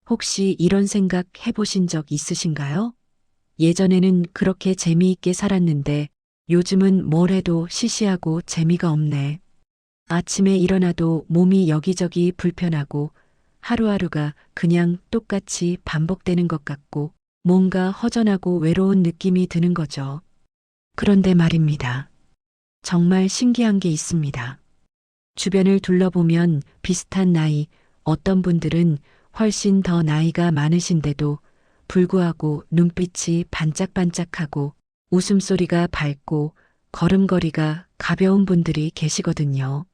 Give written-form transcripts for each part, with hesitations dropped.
혹시 이런 생각 해보신 적 있으신가요? 예전에는 그렇게 재미있게 살았는데 요즘은 뭘 해도 시시하고 재미가 없네. 아침에 일어나도 몸이 여기저기 불편하고 하루하루가 그냥 똑같이 반복되는 것 같고 뭔가 허전하고 외로운 느낌이 드는 거죠. 그런데 말입니다. 정말 신기한 게 있습니다. 주변을 둘러보면 비슷한 나이, 어떤 분들은 훨씬 더 나이가 많으신데도 불구하고 눈빛이 반짝반짝하고 웃음소리가 밝고 걸음걸이가 가벼운 분들이 계시거든요.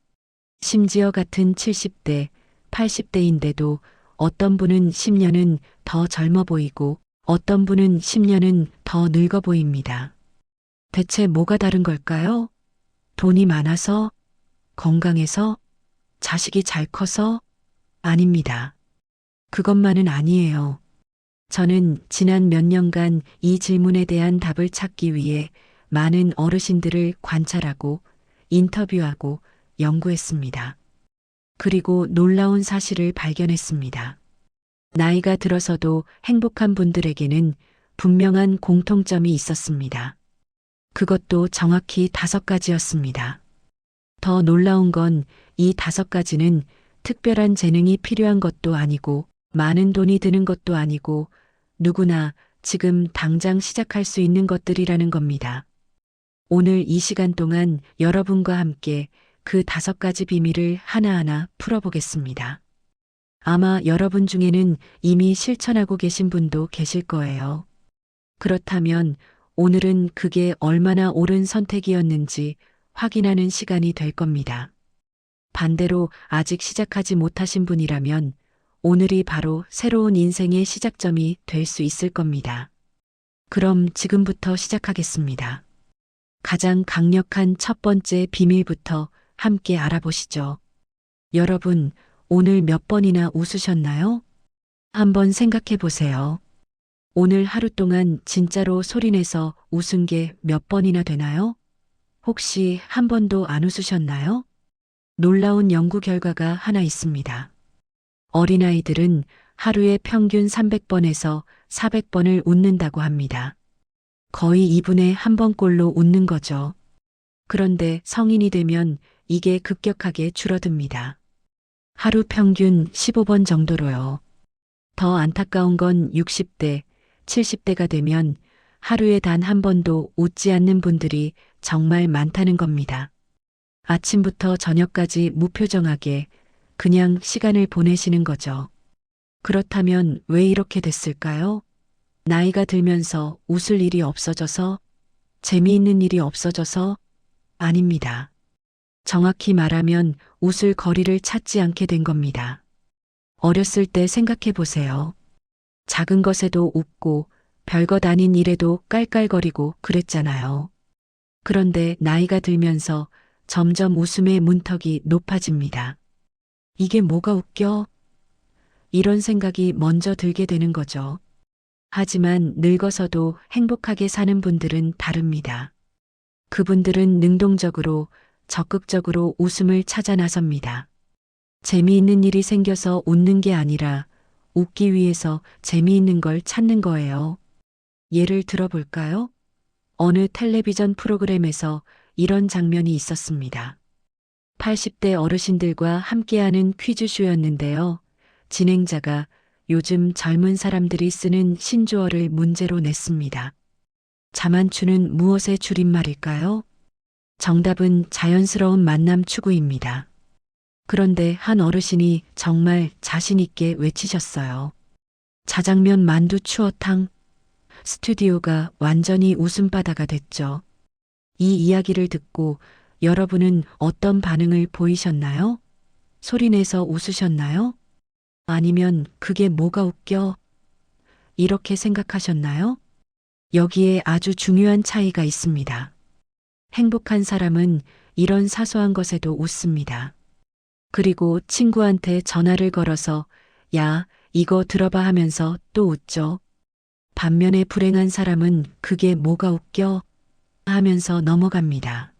심지어 같은 70대, 80대인데도 어떤 분은 10년은 더 젊어 보이고 어떤 분은 10년은 더 늙어 보입니다. 대체 뭐가 다른 걸까요? 돈이 많아서? 건강해서? 자식이 잘 커서? 아닙니다. 그것만은 아니에요. 저는 지난 몇 년간 이 질문에 대한 답을 찾기 위해 많은 어르신들을 관찰하고 인터뷰하고 연구했습니다. 그리고 놀라운 사실을 발견했습니다. 나이가 들어서도 행복한 분들에게는 분명한 공통점이 있었습니다. 그것도 정확히 5가지였습니다. 더 놀라운 건 이 5가지는 특별한 재능이 필요한 것도 아니고 많은 돈이 드는 것도 아니고 누구나 지금 당장 시작할 수 있는 것들이라는 겁니다. 오늘 이 시간 동안 여러분과 함께 그 5가지 비밀을 하나하나 풀어보겠습니다. 아마 여러분 중에는 이미 실천하고 계신 분도 계실 거예요. 그렇다면 오늘은 그게 얼마나 옳은 선택이었는지 확인하는 시간이 될 겁니다. 반대로 아직 시작하지 못하신 분이라면 오늘이 바로 새로운 인생의 시작점이 될 수 있을 겁니다. 그럼 지금부터 시작하겠습니다. 가장 강력한 첫 번째 비밀부터 함께 알아보시죠. 여러분, 오늘 몇 번이나 웃으셨나요? 한번 생각해 보세요. 오늘 하루 동안 진짜로 소리내서 웃은 게 몇 번이나 되나요? 혹시 한 번도 안 웃으셨나요? 놀라운 연구 결과가 하나 있습니다. 어린아이들은 하루에 평균 300번에서 400번을 웃는다고 합니다. 거의 2분에 1번꼴로 웃는 거죠. 그런데 성인이 되면 이게 급격하게 줄어듭니다. 하루 평균 15번 정도로요. 더 안타까운 건 60대, 70대가 되면 하루에 단 한 번도 웃지 않는 분들이 정말 많다는 겁니다. 아침부터 저녁까지 무표정하게 그냥 시간을 보내시는 거죠. 그렇다면 왜 이렇게 됐을까요? 나이가 들면서 웃을 일이 없어져서? 재미있는 일이 없어져서? 아닙니다. 정확히 말하면 웃을 거리를 찾지 않게 된 겁니다. 어렸을 때 생각해 보세요. 작은 것에도 웃고 별것 아닌 일에도 깔깔거리고 그랬잖아요. 그런데 나이가 들면서 점점 웃음의 문턱이 높아집니다. 이게 뭐가 웃겨? 이런 생각이 먼저 들게 되는 거죠. 하지만 늙어서도 행복하게 사는 분들은 다릅니다. 그분들은 능동적으로, 적극적으로 웃음을 찾아 나섭니다. 재미있는 일이 생겨서 웃는 게 아니라 웃기 위해서 재미있는 걸 찾는 거예요. 예를 들어볼까요? 어느 텔레비전 프로그램에서 이런 장면이 있었습니다. 80대 어르신들과 함께하는 퀴즈쇼였는데요. 진행자가 요즘 젊은 사람들이 쓰는 신조어를 문제로 냈습니다. 자만추는 무엇의 줄임말일까요? 정답은 자연스러운 만남 추구입니다. 그런데 한 어르신이 정말 자신 있게 외치셨어요. 자장면 만두 추어탕. 스튜디오가 완전히 웃음바다가 됐죠. 이 이야기를 듣고 여러분은 어떤 반응을 보이셨나요? 소리내서 웃으셨나요? 아니면 그게 뭐가 웃겨? 이렇게 생각하셨나요? 여기에 아주 중요한 차이가 있습니다. 행복한 사람은 이런 사소한 것에도 웃습니다. 그리고 친구한테 전화를 걸어서 야, 이거 들어봐 하면서 또 웃죠. 반면에 불행한 사람은 그게 뭐가 웃겨? 하면서 넘어갑니다.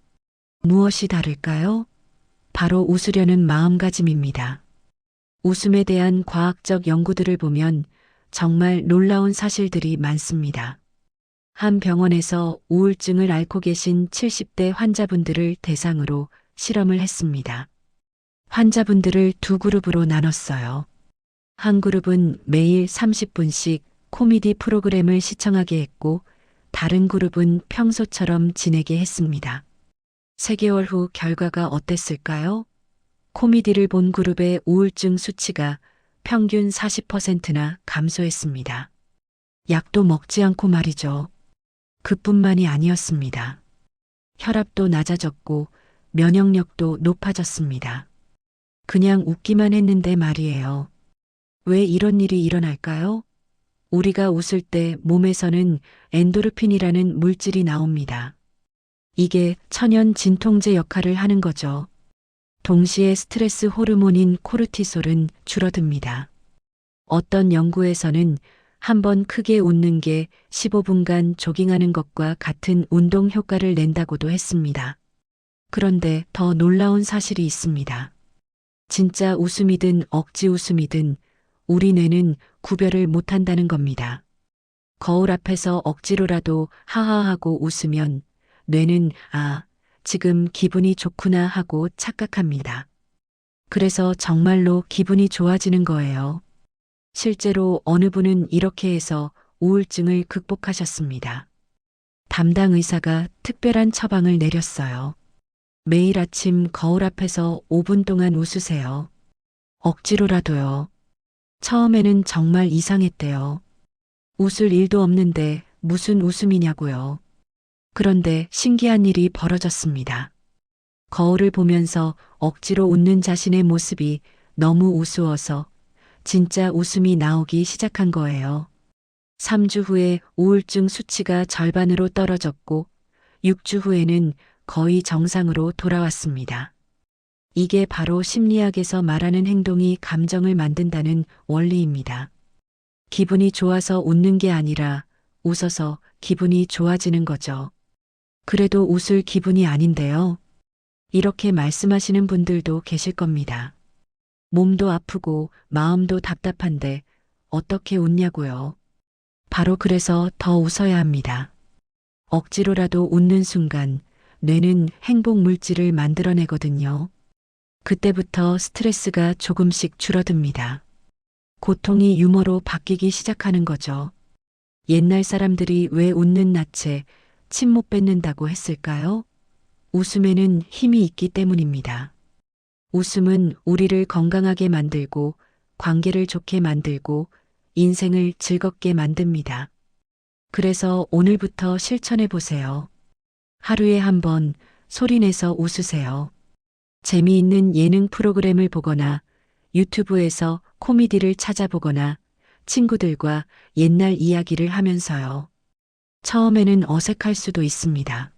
무엇이 다를까요? 바로 웃으려는 마음가짐입니다. 웃음에 대한 과학적 연구들을 보면 정말 놀라운 사실들이 많습니다. 한 병원에서 우울증을 앓고 계신 70대 환자분들을 대상으로 실험을 했습니다. 환자분들을 두 그룹으로 나눴어요. 한 그룹은 매일 30분씩 코미디 프로그램을 시청하게 했고, 다른 그룹은 평소처럼 지내게 했습니다. 3개월 후 결과가 어땠을까요? 코미디를 본 그룹의 우울증 수치가 평균 40%나 감소했습니다. 약도 먹지 않고 말이죠. 그뿐만이 아니었습니다. 혈압도 낮아졌고 면역력도 높아졌습니다. 그냥 웃기만 했는데 말이에요. 왜 이런 일이 일어날까요? 우리가 웃을 때 몸에서는 엔도르핀이라는 물질이 나옵니다. 이게 천연 진통제 역할을 하는 거죠. 동시에 스트레스 호르몬인 코르티솔은 줄어듭니다. 어떤 연구에서는 한번 크게 웃는 게 15분간 조깅하는 것과 같은 운동 효과를 낸다고도 했습니다. 그런데 더 놀라운 사실이 있습니다. 진짜 웃음이든 억지 웃음이든 우리 뇌는 구별을 못한다는 겁니다. 거울 앞에서 억지로라도 하하하고 웃으면 뇌는 지금 기분이 좋구나 하고 착각합니다. 그래서 정말로 기분이 좋아지는 거예요. 실제로 어느 분은 이렇게 해서 우울증을 극복하셨습니다. 담당 의사가 특별한 처방을 내렸어요. 매일 아침 거울 앞에서 5분 동안 웃으세요. 억지로라도요. 처음에는 정말 이상했대요. 웃을 일도 없는데 무슨 웃음이냐고요. 그런데 신기한 일이 벌어졌습니다. 거울을 보면서 억지로 웃는 자신의 모습이 너무 우스워서 진짜 웃음이 나오기 시작한 거예요. 3주 후에 우울증 수치가 절반으로 떨어졌고 6주 후에는 거의 정상으로 돌아왔습니다. 이게 바로 심리학에서 말하는 행동이 감정을 만든다는 원리입니다. 기분이 좋아서 웃는 게 아니라 웃어서 기분이 좋아지는 거죠. 그래도 웃을 기분이 아닌데요. 이렇게 말씀하시는 분들도 계실 겁니다. 몸도 아프고 마음도 답답한데 어떻게 웃냐고요. 바로 그래서 더 웃어야 합니다. 억지로라도 웃는 순간 뇌는 행복 물질을 만들어내거든요. 그때부터 스트레스가 조금씩 줄어듭니다. 고통이 유머로 바뀌기 시작하는 거죠. 옛날 사람들이 왜 웃는 낯에 침 못 뱉는다고 했을까요? 웃음에는 힘이 있기 때문입니다. 웃음은 우리를 건강하게 만들고 관계를 좋게 만들고 인생을 즐겁게 만듭니다. 그래서 오늘부터 실천해 보세요. 하루에 한 번 소리내서 웃으세요. 재미있는 예능 프로그램을 보거나 유튜브에서 코미디를 찾아보거나 친구들과 옛날 이야기를 하면서요. 처음에는 어색할 수도 있습니다.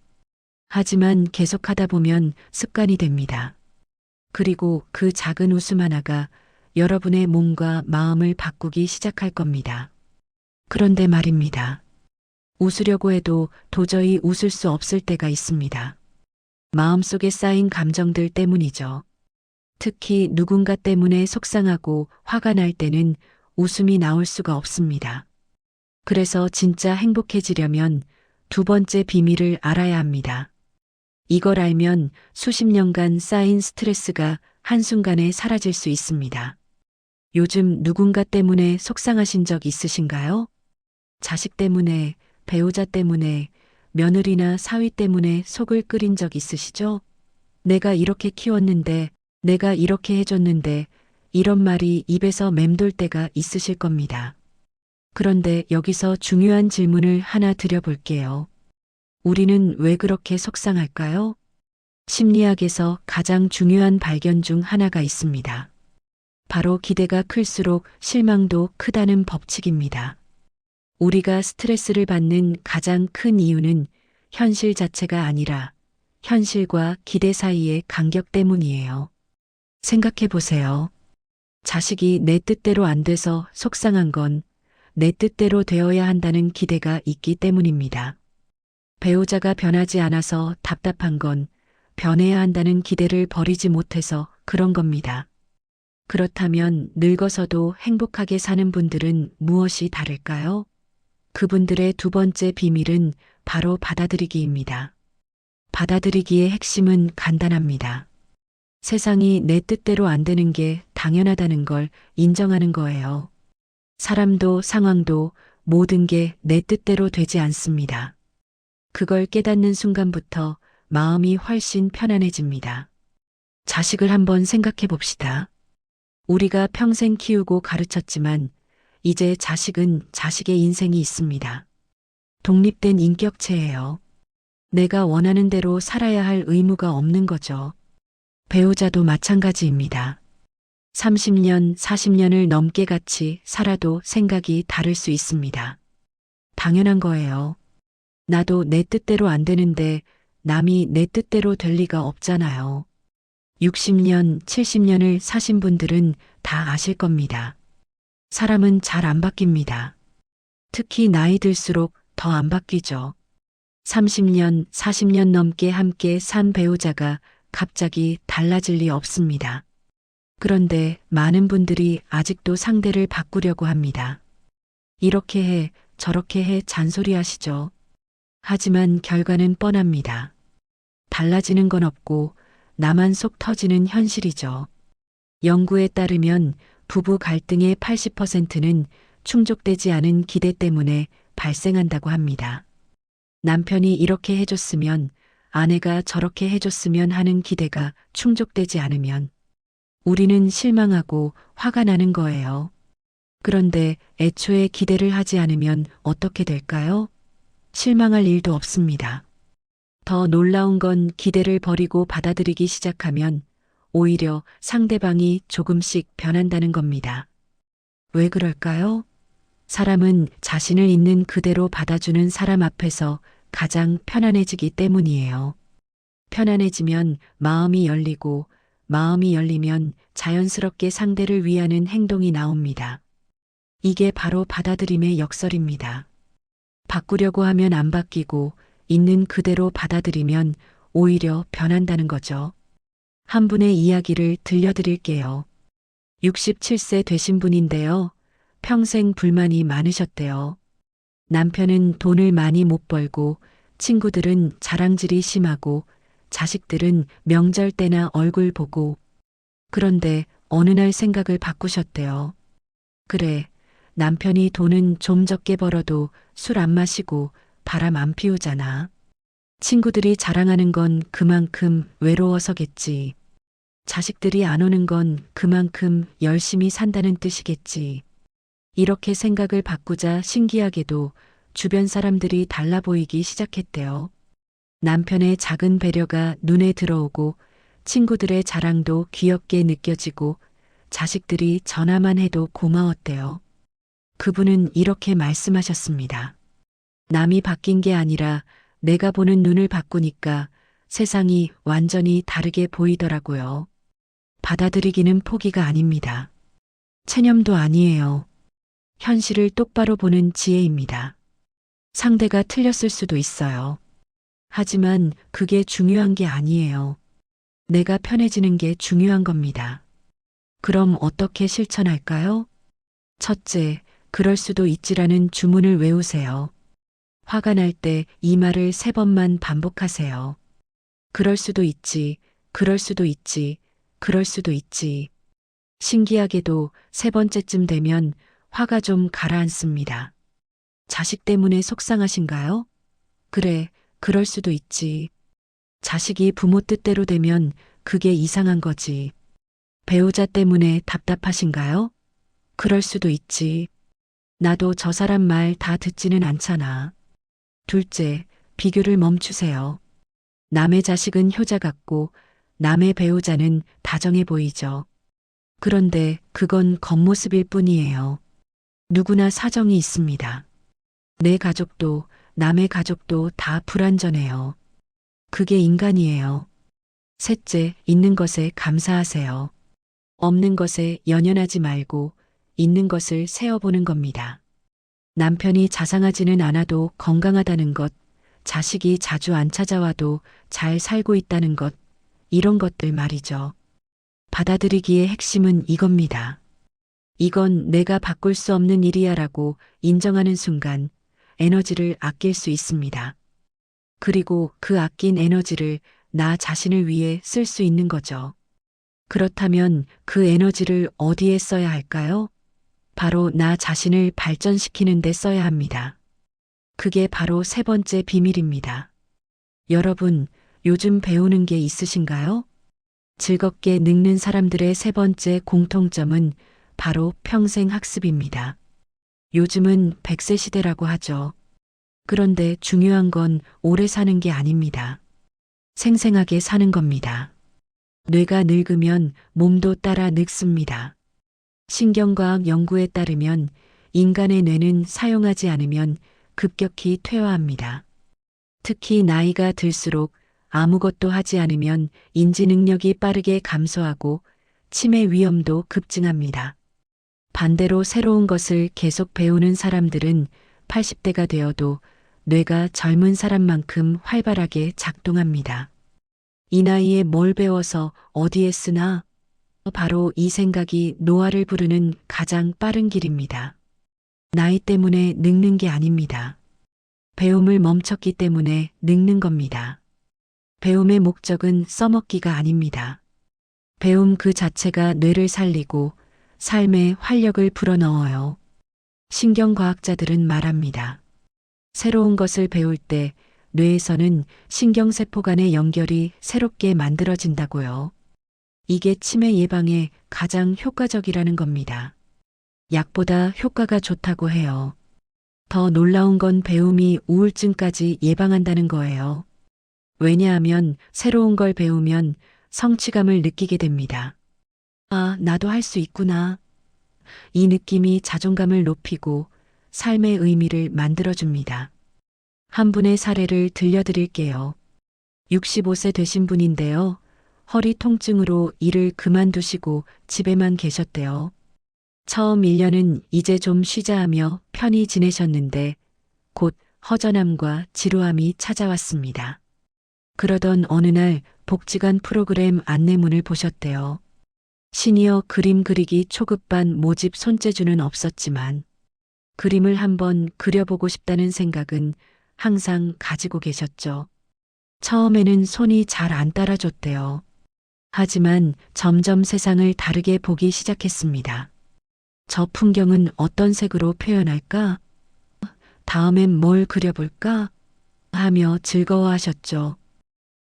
하지만 계속하다 보면 습관이 됩니다. 그리고 그 작은 웃음 하나가 여러분의 몸과 마음을 바꾸기 시작할 겁니다. 그런데 말입니다. 웃으려고 해도 도저히 웃을 수 없을 때가 있습니다. 마음속에 쌓인 감정들 때문이죠. 특히 누군가 때문에 속상하고 화가 날 때는 웃음이 나올 수가 없습니다. 그래서 진짜 행복해지려면 두 번째 비밀을 알아야 합니다. 이걸 알면 수십 년간 쌓인 스트레스가 한순간에 사라질 수 있습니다. 요즘 누군가 때문에 속상하신 적 있으신가요? 자식 때문에, 배우자 때문에, 며느리나 사위 때문에 속을 끓인 적 있으시죠? 내가 이렇게 키웠는데, 내가 이렇게 해줬는데, 이런 말이 입에서 맴돌 때가 있으실 겁니다. 그런데 여기서 중요한 질문을 하나 드려볼게요. 우리는 왜 그렇게 속상할까요? 심리학에서 가장 중요한 발견 중 하나가 있습니다. 바로 기대가 클수록 실망도 크다는 법칙입니다. 우리가 스트레스를 받는 가장 큰 이유는 현실 자체가 아니라 현실과 기대 사이의 간격 때문이에요. 생각해 보세요. 자식이 내 뜻대로 안 돼서 속상한 건 내 뜻대로 되어야 한다는 기대가 있기 때문입니다. 배우자가 변하지 않아서 답답한 건 변해야 한다는 기대를 버리지 못해서 그런 겁니다. 그렇다면 늙어서도 행복하게 사는 분들은 무엇이 다를까요? 그분들의 두 번째 비밀은 바로 받아들이기입니다. 받아들이기의 핵심은 간단합니다. 세상이 내 뜻대로 안 되는 게 당연하다는 걸 인정하는 거예요. 사람도 상황도 모든 게 내 뜻대로 되지 않습니다. 그걸 깨닫는 순간부터 마음이 훨씬 편안해집니다. 자식을 한번 생각해 봅시다. 우리가 평생 키우고 가르쳤지만 이제 자식은 자식의 인생이 있습니다. 독립된 인격체예요. 내가 원하는 대로 살아야 할 의무가 없는 거죠. 배우자도 마찬가지입니다. 30년, 40년을 넘게 같이 살아도 생각이 다를 수 있습니다. 당연한 거예요. 나도 내 뜻대로 안 되는데 남이 내 뜻대로 될 리가 없잖아요. 60년, 70년을 사신 분들은 다 아실 겁니다. 사람은 잘 안 바뀝니다. 특히 나이 들수록 더 안 바뀌죠. 30년, 40년 넘게 함께 산 배우자가 갑자기 달라질 리 없습니다. 그런데 많은 분들이 아직도 상대를 바꾸려고 합니다. 이렇게 해, 저렇게 해 잔소리하시죠. 하지만 결과는 뻔합니다. 달라지는 건 없고 나만 속 터지는 현실이죠. 연구에 따르면 부부 갈등의 80%는 충족되지 않은 기대 때문에 발생한다고 합니다. 남편이 이렇게 해줬으면, 아내가 저렇게 해줬으면 하는 기대가 충족되지 않으면 우리는 실망하고 화가 나는 거예요. 그런데 애초에 기대를 하지 않으면 어떻게 될까요? 실망할 일도 없습니다. 더 놀라운 건 기대를 버리고 받아들이기 시작하면 오히려 상대방이 조금씩 변한다는 겁니다. 왜 그럴까요? 사람은 자신을 있는 그대로 받아주는 사람 앞에서 가장 편안해지기 때문이에요. 편안해지면 마음이 열리고 마음이 열리면 자연스럽게 상대를 위하는 행동이 나옵니다. 이게 바로 받아들임의 역설입니다. 바꾸려고 하면 안 바뀌고 있는 그대로 받아들이면 오히려 변한다는 거죠. 한 분의 이야기를 들려드릴게요. 67세 되신 분인데요. 평생 불만이 많으셨대요. 남편은 돈을 많이 못 벌고 친구들은 자랑질이 심하고 자식들은 명절 때나 얼굴 보고. 그런데 어느 날 생각을 바꾸셨대요. 그래, 남편이 돈은 좀 적게 벌어도 술 안 마시고 바람 안 피우잖아. 친구들이 자랑하는 건 그만큼 외로워서겠지. 자식들이 안 오는 건 그만큼 열심히 산다는 뜻이겠지. 이렇게 생각을 바꾸자 신기하게도 주변 사람들이 달라 보이기 시작했대요. 남편의 작은 배려가 눈에 들어오고 친구들의 자랑도 귀엽게 느껴지고 자식들이 전화만 해도 고마웠대요. 그분은 이렇게 말씀하셨습니다. 남이 바뀐 게 아니라 내가 보는 눈을 바꾸니까 세상이 완전히 다르게 보이더라고요. 받아들이기는 포기가 아닙니다. 체념도 아니에요. 현실을 똑바로 보는 지혜입니다. 상대가 틀렸을 수도 있어요. 하지만 그게 중요한 게 아니에요. 내가 편해지는 게 중요한 겁니다. 그럼 어떻게 실천할까요? 첫째, 그럴 수도 있지라는 주문을 외우세요. 화가 날 때 이 말을 3번만 반복하세요. 그럴 수도 있지, 그럴 수도 있지, 그럴 수도 있지. 신기하게도 3번째쯤 되면 화가 좀 가라앉습니다. 자식 때문에 속상하신가요? 그래, 그럴 수도 있지. 자식이 부모 뜻대로 되면 그게 이상한 거지. 배우자 때문에 답답하신가요? 그럴 수도 있지. 나도 저 사람 말 다 듣지는 않잖아. 둘째, 비교를 멈추세요. 남의 자식은 효자 같고 남의 배우자는 다정해 보이죠. 그런데 그건 겉모습일 뿐이에요. 누구나 사정이 있습니다. 내 가족도 남의 가족도 다 불완전해요. 그게 인간이에요. 셋째, 있는 것에 감사하세요. 없는 것에 연연하지 말고 있는 것을 세어보는 겁니다. 남편이 자상하지는 않아도 건강하다는 것, 자식이 자주 안 찾아와도 잘 살고 있다는 것, 이런 것들 말이죠. 받아들이기의 핵심은 이겁니다. 이건 내가 바꿀 수 없는 일이야라고 인정하는 순간 에너지를 아낄 수 있습니다. 그리고 그 아낀 에너지를 나 자신을 위해 쓸 수 있는 거죠. 그렇다면 그 에너지를 어디에 써야 할까요? 바로 나 자신을 발전시키는 데 써야 합니다. 그게 바로 세 번째 비밀입니다. 여러분, 요즘 배우는 게 있으신가요? 즐겁게 늙는 사람들의 세 번째 공통점은 바로 평생 학습입니다. 요즘은 100세 시대라고 하죠. 그런데 중요한 건 오래 사는 게 아닙니다. 생생하게 사는 겁니다. 뇌가 늙으면 몸도 따라 늙습니다. 신경과학 연구에 따르면 인간의 뇌는 사용하지 않으면 급격히 퇴화합니다. 특히 나이가 들수록 아무것도 하지 않으면 인지 능력이 빠르게 감소하고 치매 위험도 급증합니다. 반대로 새로운 것을 계속 배우는 사람들은 80대가 되어도 뇌가 젊은 사람만큼 활발하게 작동합니다. 이 나이에 뭘 배워서 어디에 쓰나? 바로 이 생각이 노화를 부르는 가장 빠른 길입니다. 나이 때문에 늙는 게 아닙니다. 배움을 멈췄기 때문에 늙는 겁니다. 배움의 목적은 써먹기가 아닙니다. 배움 그 자체가 뇌를 살리고 삶에 활력을 불어넣어요. 신경과학자들은 말합니다. 새로운 것을 배울 때 뇌에서는 신경세포 간의 연결이 새롭게 만들어진다고요. 이게 치매 예방에 가장 효과적이라는 겁니다. 약보다 효과가 좋다고 해요. 더 놀라운 건 배움이 우울증까지 예방한다는 거예요. 왜냐하면 새로운 걸 배우면 성취감을 느끼게 됩니다. 아, 나도 할 수 있구나. 이 느낌이 자존감을 높이고 삶의 의미를 만들어줍니다. 한 분의 사례를 들려드릴게요. 65세 되신 분인데요. 허리 통증으로 일을 그만두시고 집에만 계셨대요. 처음 1년은 이제 좀 쉬자 하며 편히 지내셨는데 곧 허전함과 지루함이 찾아왔습니다. 그러던 어느 날 복지관 프로그램 안내문을 보셨대요. 시니어 그림 그리기 초급반 모집 손재주는 없었지만 그림을 한번 그려보고 싶다는 생각은 항상 가지고 계셨죠. 처음에는 손이 잘 안 따라줬대요. 하지만 점점 세상을 다르게 보기 시작했습니다. 저 풍경은 어떤 색으로 표현할까? 다음엔 뭘 그려볼까? 하며 즐거워하셨죠.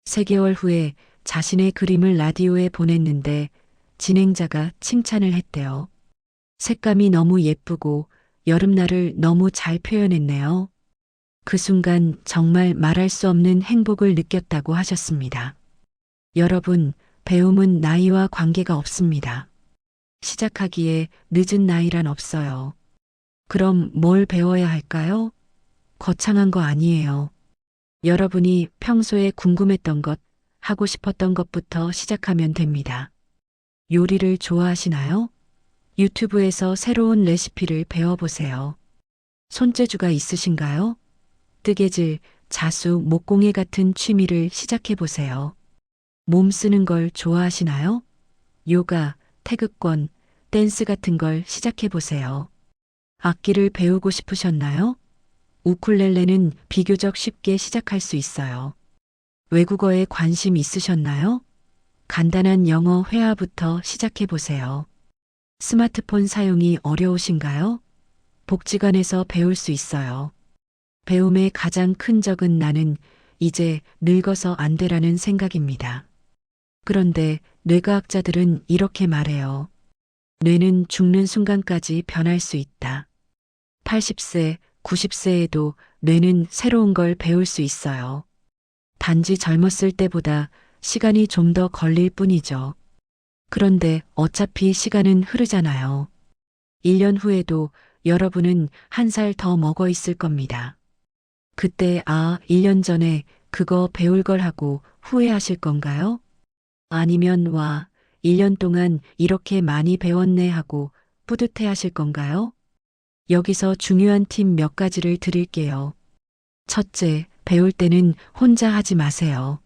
3개월 후에 자신의 그림을 라디오에 보냈는데 진행자가 칭찬을 했대요. 색감이 너무 예쁘고 여름날을 너무 잘 표현했네요. 그 순간 정말 말할 수 없는 행복을 느꼈다고 하셨습니다. 여러분, 배움은 나이와 관계가 없습니다. 시작하기에 늦은 나이란 없어요. 그럼 뭘 배워야 할까요? 거창한 거 아니에요. 여러분이 평소에 궁금했던 것, 하고 싶었던 것부터 시작하면 됩니다. 요리를 좋아하시나요? 유튜브에서 새로운 레시피를 배워보세요. 손재주가 있으신가요? 뜨개질, 자수, 목공예 같은 취미를 시작해보세요. 몸 쓰는 걸 좋아하시나요? 요가, 태극권, 댄스 같은 걸 시작해보세요. 악기를 배우고 싶으셨나요? 우쿨렐레는 비교적 쉽게 시작할 수 있어요. 외국어에 관심 있으셨나요? 간단한 영어 회화부터 시작해보세요. 스마트폰 사용이 어려우신가요? 복지관에서 배울 수 있어요. 배움의 가장 큰 적은 나는 이제 늙어서 안 되라는 생각입니다. 그런데 뇌과학자들은 이렇게 말해요. 뇌는 죽는 순간까지 변할 수 있다. 80세, 90세에도 뇌는 새로운 걸 배울 수 있어요. 단지 젊었을 때보다 시간이 좀 더 걸릴 뿐이죠. 그런데 어차피 시간은 흐르잖아요. 1년 후에도 여러분은 1살 더 먹어 있을 겁니다. 그때 1년 전에 그거 배울 걸 하고 후회하실 건가요? 아니면 1년 동안 이렇게 많이 배웠네 하고 뿌듯해 하실 건가요? 여기서 중요한 팁 몇 가지를 드릴게요. 첫째, 배울 때는 혼자 하지 마세요.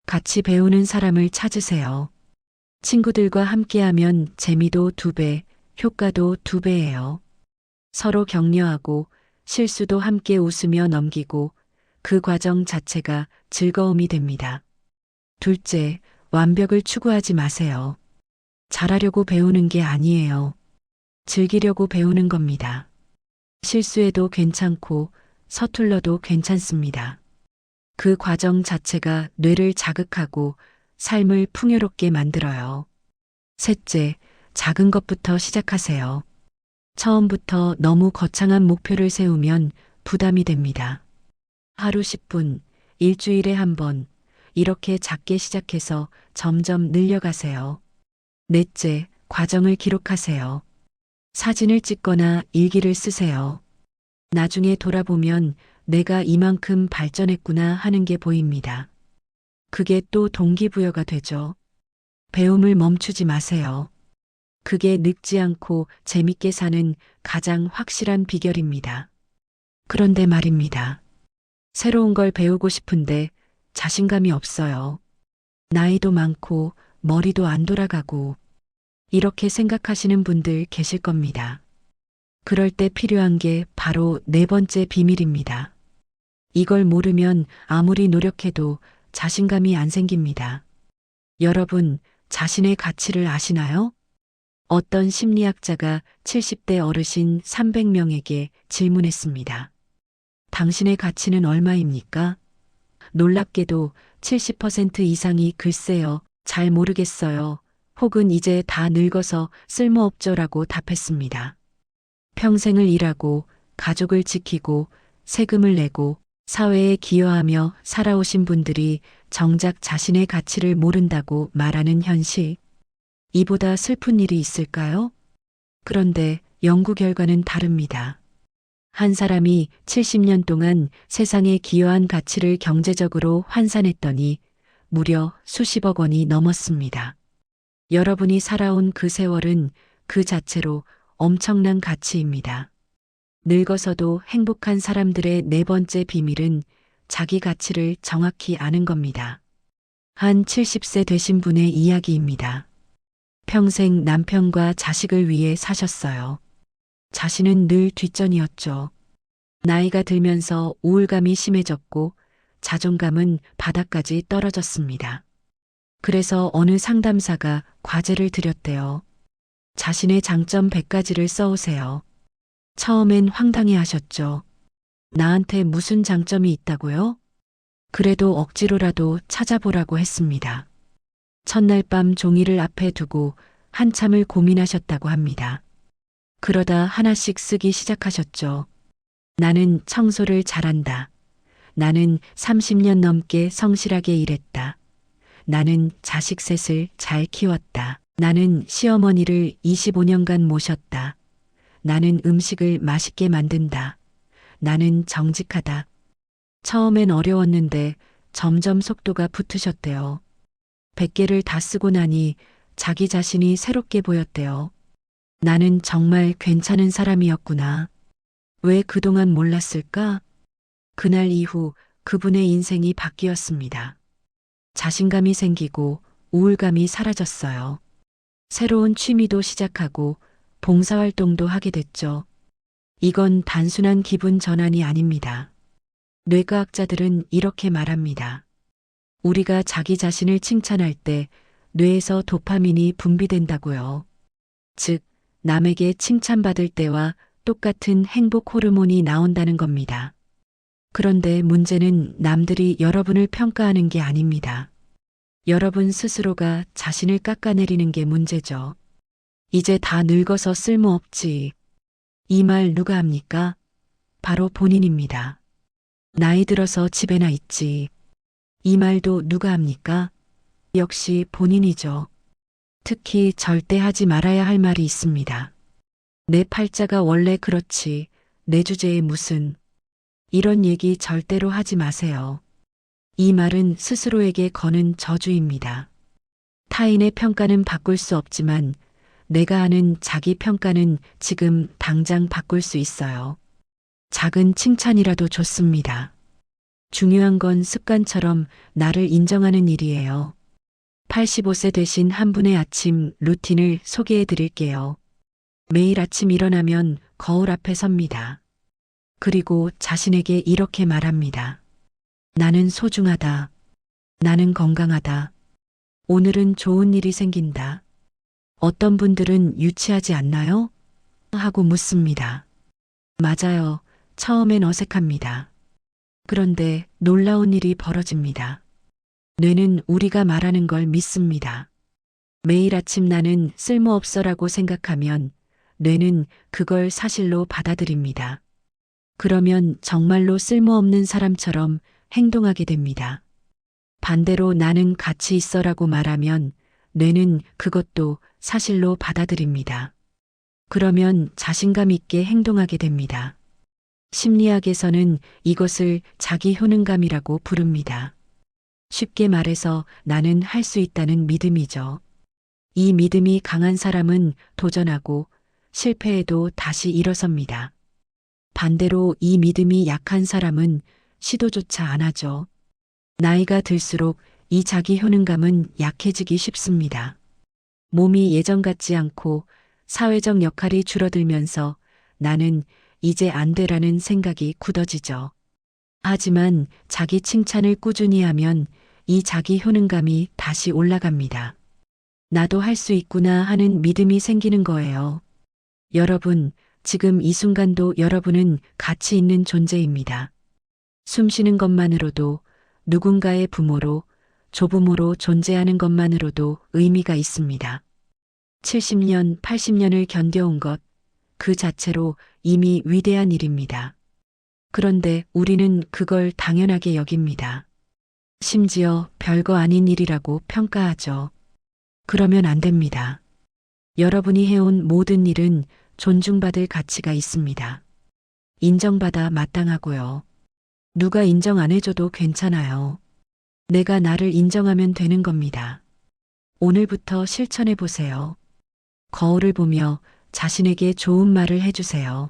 같이 배우는 사람을 찾으세요. 친구들과 함께하면 재미도 2배, 효과도 2배예요. 서로 격려하고 실수도 함께 웃으며 넘기고 그 과정 자체가 즐거움이 됩니다. 둘째, 완벽을 추구하지 마세요. 잘하려고 배우는 게 아니에요. 즐기려고 배우는 겁니다. 실수해도 괜찮고 서툴러도 괜찮습니다. 그 과정 자체가 뇌를 자극하고 삶을 풍요롭게 만들어요. 셋째, 작은 것부터 시작하세요. 처음부터 너무 거창한 목표를 세우면 부담이 됩니다. 하루 10분, 일주일에 한 번, 이렇게 작게 시작해서 점점 늘려가세요. 넷째, 과정을 기록하세요. 사진을 찍거나 일기를 쓰세요. 나중에 돌아보면 내가 이만큼 발전했구나 하는 게 보입니다. 그게 또 동기부여가 되죠. 배움을 멈추지 마세요. 그게 늙지 않고 재밌게 사는 가장 확실한 비결입니다. 그런데 말입니다. 새로운 걸 배우고 싶은데 자신감이 없어요. 나이도 많고 머리도 안 돌아가고 이렇게 생각하시는 분들 계실 겁니다. 그럴 때 필요한 게 바로 4번째 비밀입니다. 이걸 모르면 아무리 노력해도 자신감이 안 생깁니다. 여러분, 자신의 가치를 아시나요? 어떤 심리학자가 70대 어르신 300명에게 질문했습니다. 당신의 가치는 얼마입니까? 놀랍게도 70% 이상이 글쎄요, 잘 모르겠어요. 혹은 이제 다 늙어서 쓸모없죠라고 답했습니다. 평생을 일하고 가족을 지키고 세금을 내고 사회에 기여하며 살아오신 분들이 정작 자신의 가치를 모른다고 말하는 현실. 이보다 슬픈 일이 있을까요? 그런데 연구 결과는 다릅니다. 한 사람이 70년 동안 세상에 기여한 가치를 경제적으로 환산했더니 무려 수십억 원이 넘었습니다. 여러분이 살아온 그 세월은 그 자체로 엄청난 가치입니다. 늙어서도 행복한 사람들의 4번째 비밀은 자기 가치를 정확히 아는 겁니다. 한 70세 되신 분의 이야기입니다. 평생 남편과 자식을 위해 사셨어요. 자신은 늘 뒷전이었죠. 나이가 들면서 우울감이 심해졌고 자존감은 바닥까지 떨어졌습니다. 그래서 어느 상담사가 과제를 드렸대요. 자신의 장점 100가지를 써오세요. 처음엔 황당해 하셨죠. 나한테 무슨 장점이 있다고요? 그래도 억지로라도 찾아보라고 했습니다. 첫날 밤 종이를 앞에 두고 한참을 고민하셨다고 합니다. 그러다 하나씩 쓰기 시작하셨죠. 나는 청소를 잘한다. 나는 30년 넘게 성실하게 일했다. 나는 자식 셋을 잘 키웠다. 나는 시어머니를 25년간 모셨다. 나는 음식을 맛있게 만든다. 나는 정직하다. 처음엔 어려웠는데 점점 속도가 붙으셨대요. 100개를 다 쓰고 나니 자기 자신이 새롭게 보였대요. 나는 정말 괜찮은 사람이었구나. 왜 그동안 몰랐을까? 그날 이후 그분의 인생이 바뀌었습니다. 자신감이 생기고 우울감이 사라졌어요. 새로운 취미도 시작하고 봉사활동도 하게 됐죠. 이건 단순한 기분 전환이 아닙니다. 뇌과학자들은 이렇게 말합니다. 우리가 자기 자신을 칭찬할 때 뇌에서 도파민이 분비된다고요. 즉, 남에게 칭찬받을 때와 똑같은 행복 호르몬이 나온다는 겁니다. 그런데 문제는 남들이 여러분을 평가하는 게 아닙니다. 여러분 스스로가 자신을 깎아내리는 게 문제죠. 이제 다 늙어서 쓸모없지. 이 말 누가 합니까? 바로 본인입니다. 나이 들어서 집에나 있지. 이 말도 누가 합니까? 역시 본인이죠. 특히 절대 하지 말아야 할 말이 있습니다. 내 팔자가 원래 그렇지. 내 주제에 무슨. 이런 얘기 절대로 하지 마세요. 이 말은 스스로에게 거는 저주입니다. 타인의 평가는 바꿀 수 없지만 내가 하는 자기 평가는 지금 당장 바꿀 수 있어요. 작은 칭찬이라도 좋습니다. 중요한 건 습관처럼 나를 인정하는 일이에요. 85세 되신 한 분의 아침 루틴을 소개해 드릴게요. 매일 아침 일어나면 거울 앞에 섭니다. 그리고 자신에게 이렇게 말합니다. 나는 소중하다. 나는 건강하다. 오늘은 좋은 일이 생긴다. 어떤 분들은 유치하지 않나요? 하고 묻습니다. 맞아요. 처음엔 어색합니다. 그런데 놀라운 일이 벌어집니다. 뇌는 우리가 말하는 걸 믿습니다. 매일 아침 나는 쓸모없어라고 생각하면 뇌는 그걸 사실로 받아들입니다. 그러면 정말로 쓸모없는 사람처럼 행동하게 됩니다. 반대로 나는 가치 있어라고 말하면 뇌는 그것도 사실로 받아들입니다. 그러면 자신감 있게 행동하게 됩니다. 심리학에서는 이것을 자기 효능감이라고 부릅니다. 쉽게 말해서 나는 할 수 있다는 믿음이죠. 이 믿음이 강한 사람은 도전하고 실패해도 다시 일어섭니다. 반대로 이 믿음이 약한 사람은 시도조차 안 하죠. 나이가 들수록 이 자기 효능감은 약해지기 쉽습니다. 몸이 예전 같지 않고 사회적 역할이 줄어들면서 나는 이제 안 되라는 생각이 굳어지죠. 하지만 자기 칭찬을 꾸준히 하면 이 자기 효능감이 다시 올라갑니다. 나도 할 수 있구나 하는 믿음이 생기는 거예요. 여러분, 지금 이 순간도 여러분은 가치 있는 존재입니다. 숨 쉬는 것만으로도 누군가의 부모로, 조부모로 존재하는 것만으로도 의미가 있습니다. 70년, 80년을 견뎌온 것, 그 자체로 이미 위대한 일입니다. 그런데 우리는 그걸 당연하게 여깁니다. 심지어 별거 아닌 일이라고 평가하죠. 그러면 안 됩니다. 여러분이 해온 모든 일은 존중받을 가치가 있습니다. 인정받아 마땅하고요. 누가 인정 안 해줘도 괜찮아요. 내가 나를 인정하면 되는 겁니다. 오늘부터 실천해 보세요. 거울을 보며 자신에게 좋은 말을 해주세요.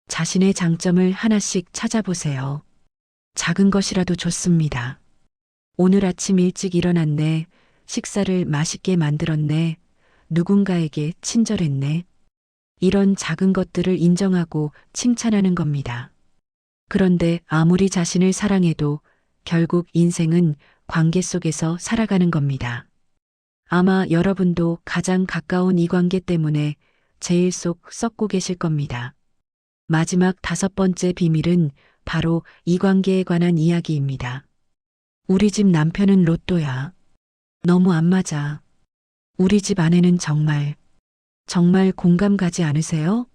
자신의 장점을 하나씩 찾아보세요. 작은 것이라도 좋습니다. 오늘 아침 일찍 일어났네. 식사를 맛있게 만들었네. 누군가에게 친절했네. 이런 작은 것들을 인정하고 칭찬하는 겁니다. 그런데 아무리 자신을 사랑해도 결국 인생은 관계 속에서 살아가는 겁니다. 아마 여러분도 가장 가까운 이 관계 때문에 제일 속 썩고 계실 겁니다. 마지막 5번째 비밀은 바로 이 관계에 관한 이야기입니다. 우리 집 남편은 로또야. 너무 안 맞아. 우리 집 아내는 정말 공감 가지 않으세요?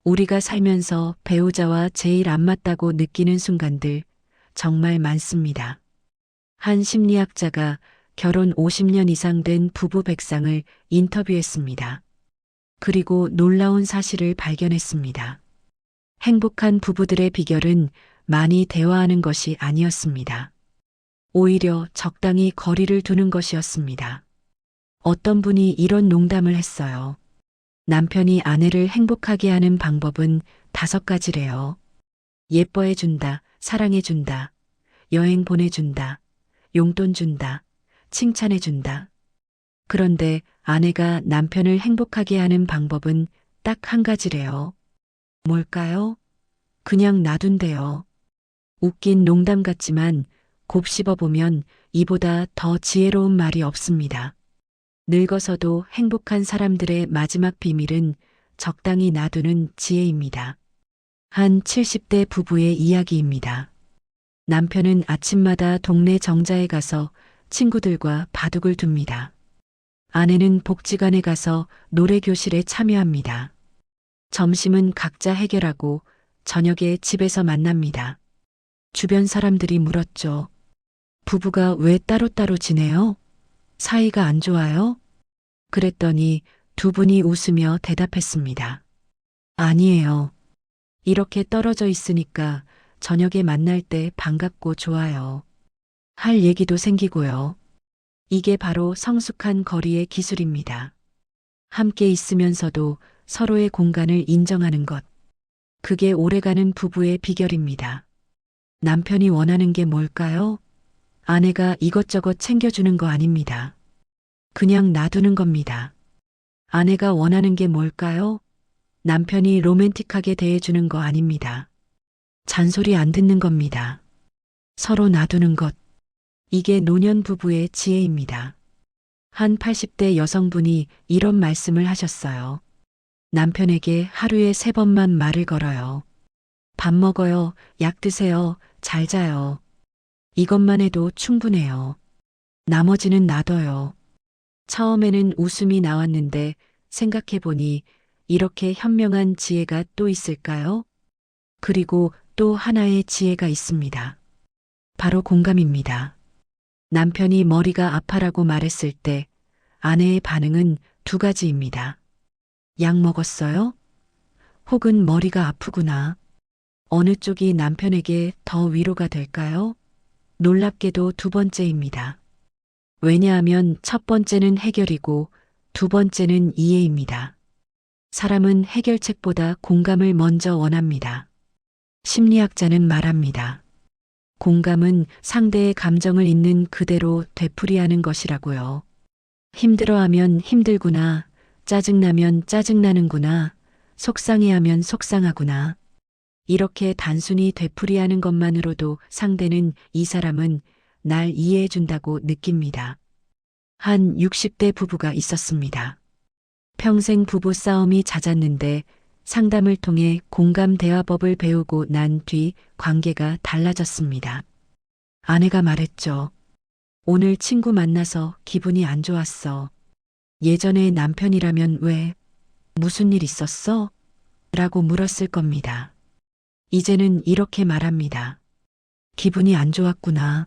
우리가 살면서 배우자와 제일 안 맞다고 느끼는 순간들 정말 많습니다. 한 심리학자가 결혼 50년 이상 된 부부 100쌍을 인터뷰했습니다. 그리고 놀라운 사실을 발견했습니다. 행복한 부부들의 비결은 많이 대화하는 것이 아니었습니다. 오히려 적당히 거리를 두는 것이었습니다. 어떤 분이 이런 농담을 했어요. 남편이 아내를 행복하게 하는 방법은 5가지래요. 예뻐해준다, 사랑해준다, 여행 보내준다, 용돈 준다, 칭찬해준다. 그런데 아내가 남편을 행복하게 하는 방법은 딱 한 가지래요. 뭘까요? 그냥 놔둔대요. 웃긴 농담 같지만 곱씹어 보면 이보다 더 지혜로운 말이 없습니다. 늙어서도 행복한 사람들의 마지막 비밀은 적당히 놔두는 지혜입니다. 한 70대 부부의 이야기입니다. 남편은 아침마다 동네 정자에 가서 친구들과 바둑을 둡니다. 아내는 복지관에 가서 노래교실에 참여합니다. 점심은 각자 해결하고 저녁에 집에서 만납니다. 주변 사람들이 물었죠. 부부가 왜 따로따로 지내요? 사이가 안 좋아요? 그랬더니 두 분이 웃으며 대답했습니다. 아니에요. 이렇게 떨어져 있으니까 저녁에 만날 때 반갑고 좋아요. 할 얘기도 생기고요. 이게 바로 성숙한 거리의 기술입니다. 함께 있으면서도 서로의 공간을 인정하는 것. 그게 오래가는 부부의 비결입니다. 남편이 원하는 게 뭘까요? 아내가 이것저것 챙겨주는 거 아닙니다. 그냥 놔두는 겁니다. 아내가 원하는 게 뭘까요? 남편이 로맨틱하게 대해주는 거 아닙니다. 잔소리 안 듣는 겁니다. 서로 놔두는 것. 이게 노년 부부의 지혜입니다. 한 80대 여성분이 이런 말씀을 하셨어요. 남편에게 하루에 3번만 말을 걸어요. 밥 먹어요, 약 드세요, 잘 자요. 이것만 해도 충분해요. 나머지는 놔둬요. 처음에는 웃음이 나왔는데 생각해보니 이렇게 현명한 지혜가 또 있을까요? 그리고 또 하나의 지혜가 있습니다. 바로 공감입니다. 남편이 머리가 아파라고 말했을 때 아내의 반응은 2가지입니다. 약 먹었어요? 혹은 머리가 아프구나. 어느 쪽이 남편에게 더 위로가 될까요? 놀랍게도 2번째입니다. 왜냐하면 첫 번째는 해결이고 2번째는 이해입니다. 사람은 해결책보다 공감을 먼저 원합니다. 심리학자는 말합니다. 공감은 상대의 감정을 있는 그대로 되풀이하는 것이라고요. 힘들어하면 힘들구나, 짜증나면 짜증나는구나, 속상해하면 속상하구나. 이렇게 단순히 되풀이하는 것만으로도 상대는 이 사람은 날 이해해준다고 느낍니다. 한 60대 부부가 있었습니다. 평생 부부 싸움이 잦았는데 상담을 통해 공감 대화법을 배우고 난 뒤 관계가 달라졌습니다. 아내가 말했죠. 오늘 친구 만나서 기분이 안 좋았어. 예전에 남편이라면 왜? 무슨 일 있었어? 라고 물었을 겁니다. 이제는 이렇게 말합니다. 기분이 안 좋았구나.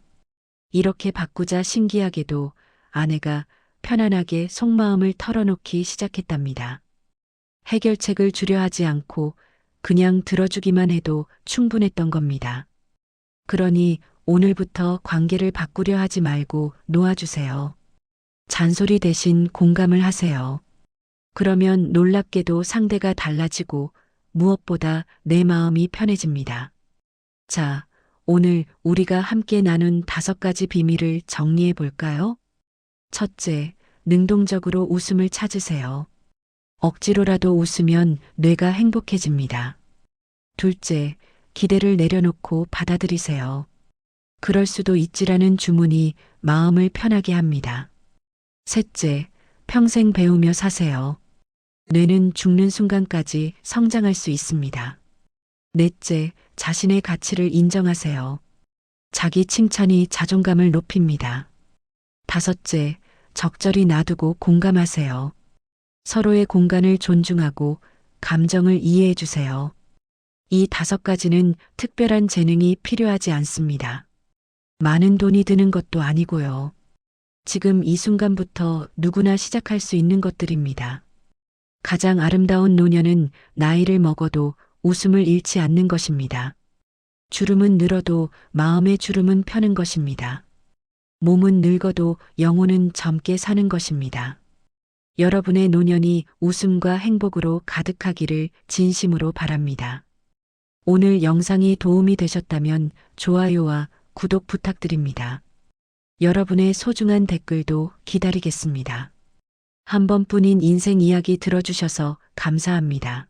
이렇게 바꾸자 신기하게도 아내가 편안하게 속마음을 털어놓기 시작했답니다. 해결책을 주려 하지 않고 그냥 들어주기만 해도 충분했던 겁니다. 그러니 오늘부터 관계를 바꾸려 하지 말고 놓아주세요. 잔소리 대신 공감을 하세요. 그러면 놀랍게도 상대가 달라지고 무엇보다 내 마음이 편해집니다. 자, 오늘 우리가 함께 나눈 5가지 비밀을 정리해 볼까요? 첫째, 능동적으로 웃음을 찾으세요. 억지로라도 웃으면 뇌가 행복해집니다. 둘째, 기대를 내려놓고 받아들이세요. 그럴 수도 있지라는 주문이 마음을 편하게 합니다. 셋째, 평생 배우며 사세요. 뇌는 죽는 순간까지 성장할 수 있습니다. 넷째, 자신의 가치를 인정하세요. 자기 칭찬이 자존감을 높입니다. 다섯째, 적절히 놔두고 공감하세요. 서로의 공간을 존중하고 감정을 이해해 주세요. 이 5가지는 특별한 재능이 필요하지 않습니다. 많은 돈이 드는 것도 아니고요. 지금 이 순간부터 누구나 시작할 수 있는 것들입니다. 가장 아름다운 노년은 나이를 먹어도 웃음을 잃지 않는 것입니다. 주름은 늘어도 마음의 주름은 펴는 것입니다. 몸은 늙어도 영혼은 젊게 사는 것입니다. 여러분의 노년이 웃음과 행복으로 가득하기를 진심으로 바랍니다. 오늘 영상이 도움이 되셨다면 좋아요와 구독 부탁드립니다. 여러분의 소중한 댓글도 기다리겠습니다. 한 번뿐인 인생 이야기 들어주셔서 감사합니다.